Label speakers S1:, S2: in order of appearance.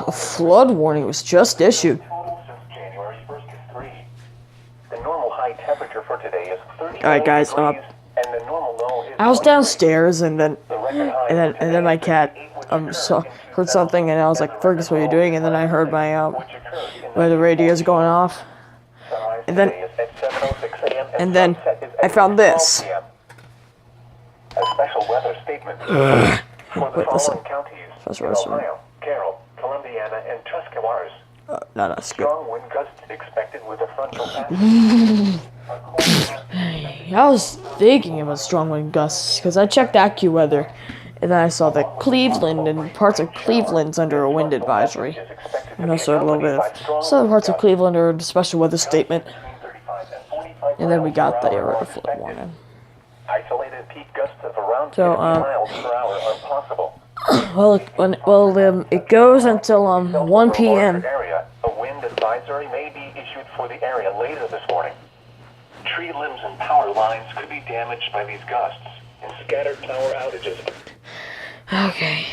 S1: A flood warning was just issued. Alright guys, I was downstairs and then my cat heard something and I was like, Fergus, what are you doing? And then I heard my where the radio's going off. And then I found this.
S2: A special weather statement for the following counties: Ohio, Carroll, Columbiana, and Tuscarawas.
S1: No, that's good.
S2: Strong wind gusts expected with a frontal path.
S1: I was thinking about strong wind gusts because I checked AccuWeather and then I saw that Cleveland and parts of Cleveland's under a wind advisory. And also a little bit of southern parts of Cleveland are a special weather statement. And then we got the area flood warning.
S2: Isolated peak gusts of around 50 miles per hour are possible.
S1: It goes until 1 p.m.
S2: A wind advisory may be issued for the area later this morning. Tree limbs and power lines could be damaged by these gusts, and scattered power outages.
S1: Okay.